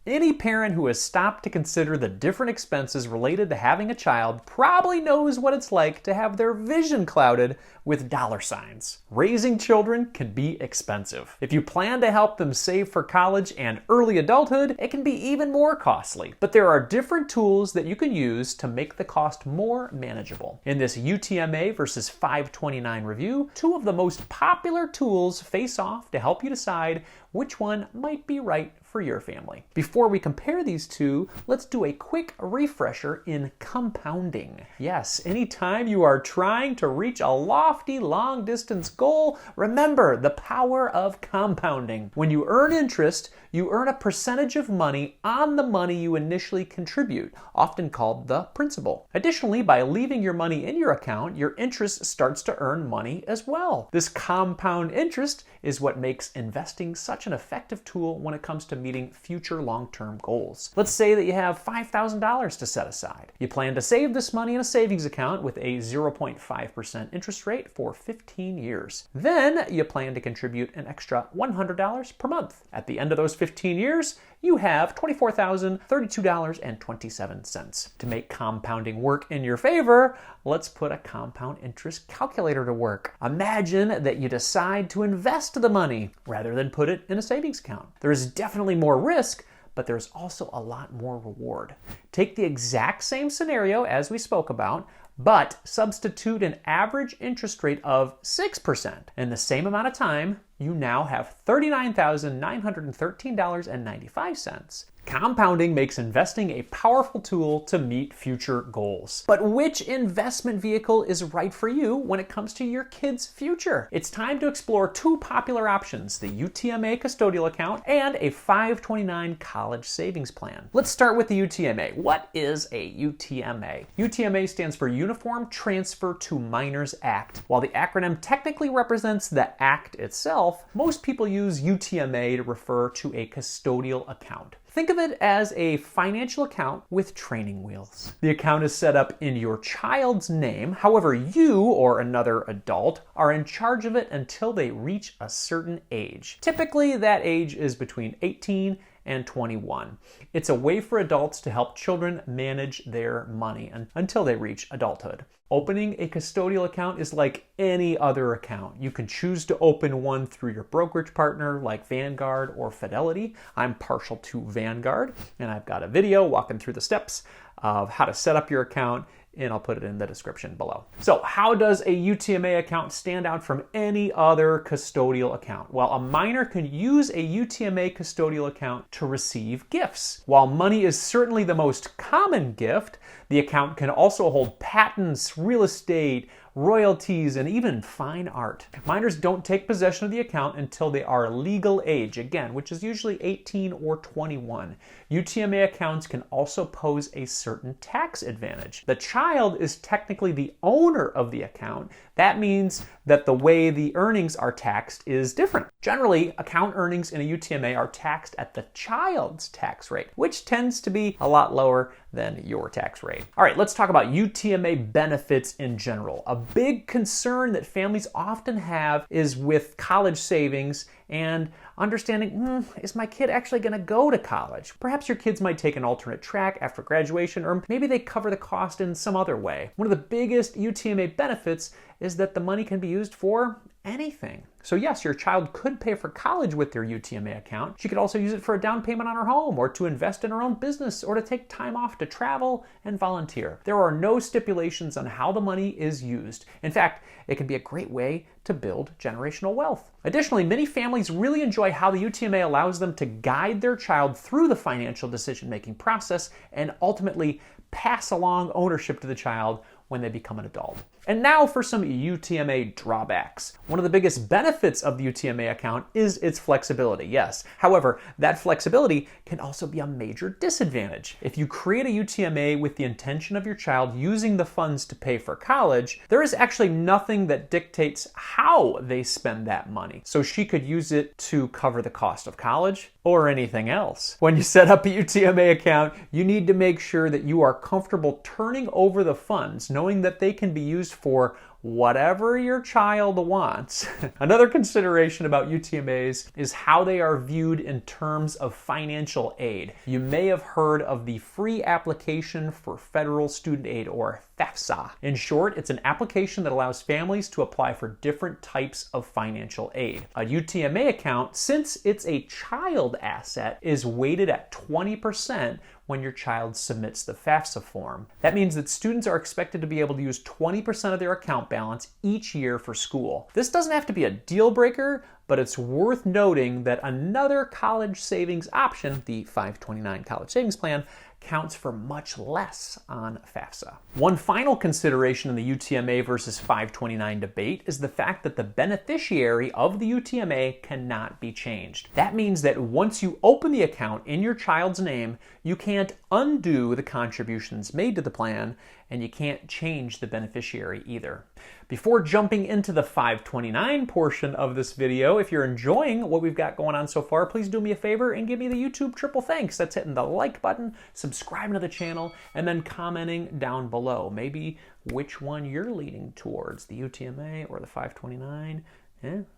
Any parent who has stopped to consider the different expenses related to having a child probably knows what it's like to have their vision clouded with dollar signs. Raising children can be expensive. If you plan to help them save for college and early adulthood, it can be even more costly. But there are different tools that you can use to make the cost more manageable. In this UTMA versus 529 review, two of the most popular tools face off to help you decide which one might be right for your family. Before we compare these two, let's do a quick refresher in compounding. Yes, anytime you are trying to reach a lofty long-distance goal, remember the power of compounding. When you earn interest, you earn a percentage of money on the money you initially contribute, often called the principal. Additionally, by leaving your money in your account, your interest starts to earn money as well. This compound interest is what makes investing such an effective tool when it comes to meeting future long-term goals. Let's say that you have $5,000 to set aside. You plan to save this money in a savings account with a 0.5% interest rate for 15 years. Then you plan to contribute an extra $100 per month. At the end of those 15 years, you have $24,032.27. To make compounding work in your favor, let's put a compound interest calculator to work. Imagine that you decide to invest the money rather than put it in a savings account. There is definitely more risk, but there's also a lot more reward. Take the exact same scenario as we spoke about, but substitute an average interest rate of 6%. In the same amount of time, you now have $39,913.95. Compounding makes investing a powerful tool to meet future goals. But which investment vehicle is right for you when it comes to your kids' future? It's time to explore two popular options, the UTMA Custodial account and a 529 college savings plan. Let's start with the UTMA. What is a UTMA? UTMA stands for Uniform Transfer to Minors Act. While the acronym technically represents the act itself, most people use UTMA to refer to a custodial account. Think of it as a financial account with training wheels. The account is set up in your child's name. However, you or another adult are in charge of it until they reach a certain age. Typically, that age is between 18 and 21. It's a way for adults to help children manage their money until they reach adulthood. Opening a custodial account is like any other account. You can choose to open one through your brokerage partner like Vanguard or Fidelity. I'm partial to Vanguard, and I've got a video walking through the steps of how to set up your account, and I'll put it in the description below. So how does a UTMA account stand out from any other custodial account? Well, a minor can use a UTMA custodial account to receive gifts. While money is certainly the most common gift, the account can also hold patents, real estate, royalties, and even fine art. Minors don't take possession of the account until they are legal age, again, which is usually 18 or 21. UTMA accounts can also pose a certain tax advantage. The child is technically the owner of the account. That means that the way the earnings are taxed is different. Generally, account earnings in a UTMA are taxed at the child's tax rate, which tends to be a lot lower than your tax rate. All right, let's talk about UTMA benefits in general. A big concern that families often have is with college savings and understanding, is my kid actually going to go to college? Perhaps your kids might take an alternate track after graduation, or maybe they cover the cost in some other way. One of the biggest UTMA benefits is that the money can be used for anything. So yes, your child could pay for college with their UTMA account. She could also use it for a down payment on her home, or to invest in her own business, or to take time off to travel and volunteer. There are no stipulations on how the money is used. In fact, it can be a great way to build generational wealth. Additionally, many families really enjoy how the UTMA allows them to guide their child through the financial decision-making process and ultimately pass along ownership to the child when they become an adult. And now for some UTMA drawbacks. One of the biggest benefits of the UTMA account is its flexibility, yes. However, that flexibility can also be a major disadvantage. If you create a UTMA with the intention of your child using the funds to pay for college, there is actually nothing that dictates how they spend that money. So she could use it to cover the cost of college or anything else. When you set up a UTMA account, you need to make sure that you are comfortable turning over the funds, knowing that they can be used for whatever your child wants. Another consideration about UTMAs is how they are viewed in terms of financial aid. You may have heard of the free application for federal student aid, or FAFSA. In short, it's an application that allows families to apply for different types of financial aid. A UTMA account, since it's a child asset, is weighted at 20% when your child submits the FAFSA form. That means that students are expected to be able to use 20% of their account balance each year for school. This doesn't have to be a deal breaker, but it's worth noting that another college savings option, the 529 College Savings Plan, counts for much less on FAFSA. One final consideration in the UTMA versus 529 debate is the fact that the beneficiary of the UTMA cannot be changed. That means that once you open the account in your child's name, you can't undo the contributions made to the plan, and you can't change the beneficiary either. Before jumping into the 529 portion of this video, if you're enjoying what we've got going on so far, please do me a favor and give me the YouTube triple thanks. That's hitting the like button, subscribing to the channel, and then commenting down below. Maybe which one you're leaning towards, the UTMA or the 529.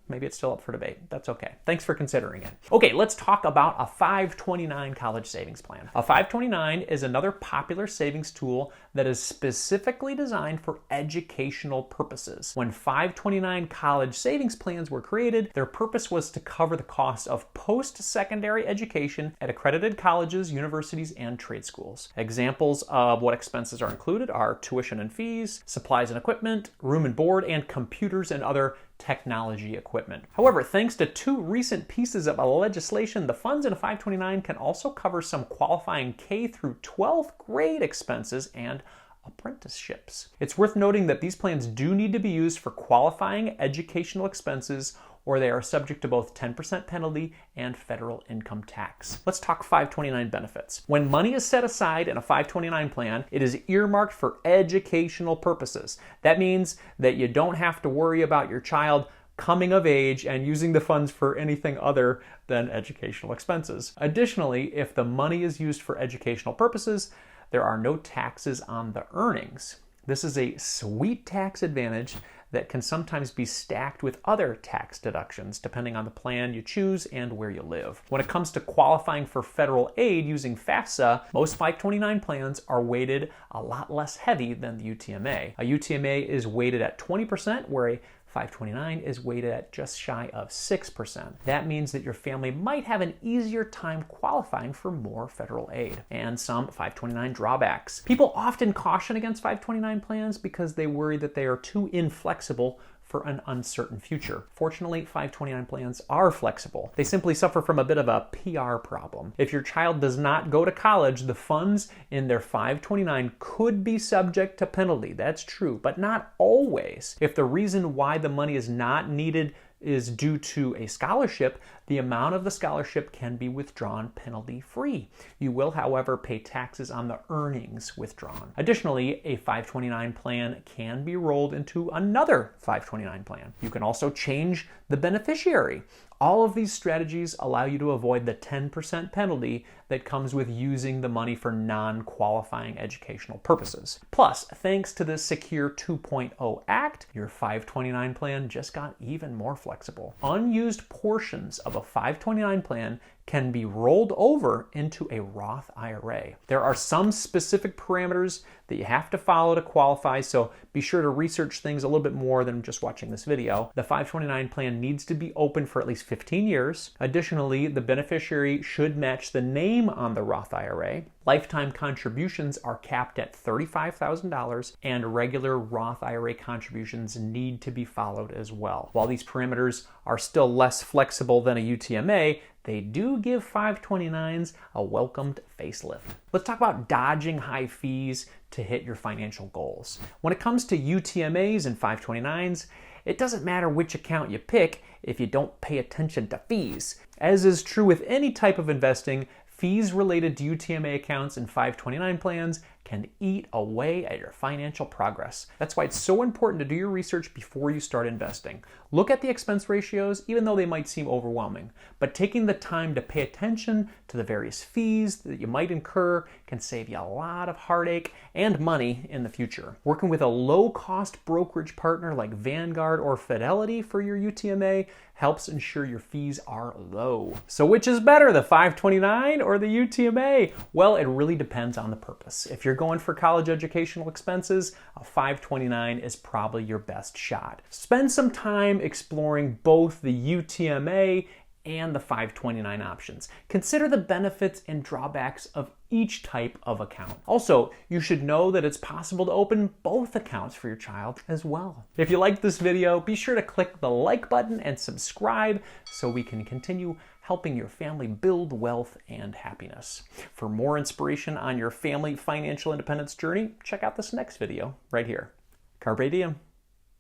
Maybe it's still up for debate. That's okay. Thanks for considering it. Okay, let's talk about a 529 college savings plan. A 529 is another popular savings tool that is specifically designed for educational purposes. When 529 college savings plans were created, their purpose was to cover the cost of post-secondary education at accredited colleges, universities, and trade schools. Examples of what expenses are included are tuition and fees, supplies and equipment, room and board, and computers and other technology equipment. However, thanks to two recent pieces of legislation, the funds in a 529 can also cover some qualifying K through 12th grade expenses and apprenticeships. It's worth noting that these plans do need to be used for qualifying educational expenses, or they are subject to both 10% penalty and federal income tax. Let's talk 529 benefits. When money is set aside in a 529 plan, it is earmarked for educational purposes. That means that you don't have to worry about your child coming of age and using the funds for anything other than educational expenses. Additionally, if the money is used for educational purposes, there are no taxes on the earnings. This is a sweet tax advantage that can sometimes be stacked with other tax deductions depending on the plan you choose and where you live. When it comes to qualifying for federal aid using FAFSA, most 529 plans are weighted a lot less heavy than the UTMA. A UTMA is weighted at 20%, where a 529 is weighted at just shy of 6%. That means that your family might have an easier time qualifying for more federal aid. And some 529 drawbacks. People often caution against 529 plans because they worry that they are too inflexible for an uncertain future. Fortunately, 529 plans are flexible. They simply suffer from a bit of a PR problem. If your child does not go to college, the funds in their 529 could be subject to penalty. That's true, but not always. If the reason why the money is not needed is due to a scholarship, the amount of the scholarship can be withdrawn penalty-free. You will, however, pay taxes on the earnings withdrawn. Additionally, a 529 plan can be rolled into another 529 plan. You can also change the beneficiary. All of these strategies allow you to avoid the 10% penalty that comes with using the money for non-qualifying educational purposes. Plus, thanks to the Secure 2.0 Act, your 529 plan just got even more flexible. Unused portions of a 529 plan can be rolled over into a Roth IRA. There are some specific parameters that you have to follow to qualify, so be sure to research things a little bit more than just watching this video. The 529 plan needs to be open for at least 15 years. Additionally, the beneficiary should match the name on the Roth IRA. Lifetime contributions are capped at $35,000, and regular Roth IRA contributions need to be followed as well. While these parameters are still less flexible than a UTMA, they do give 529s a welcomed facelift. Let's talk about dodging high fees to hit your financial goals. When it comes to UTMAs and 529s, it doesn't matter which account you pick if you don't pay attention to fees. As is true with any type of investing, Fees related to UTMA accounts and 529 plans can eat away at your financial progress. That's why it's so important to do your research before you start investing. Look at the expense ratios, even though they might seem overwhelming. But taking the time to pay attention to the various fees that you might incur can save you a lot of heartache and money in the future. Working with a low-cost brokerage partner like Vanguard or Fidelity for your UTMA helps ensure your fees are low. So which is better, the 529 or the UTMA? Well, it really depends on the purpose. If you're going for college educational expenses, a 529 is probably your best shot. Spend some time exploring both the UTMA and the 529 options. Consider the benefits and drawbacks of each type of account. Also, you should know that it's possible to open both accounts for your child as well. If you liked this video, be sure to click the like button and subscribe so we can continue helping your family build wealth and happiness. For more inspiration on your family financial independence journey, check out this next video right here. Carpe diem.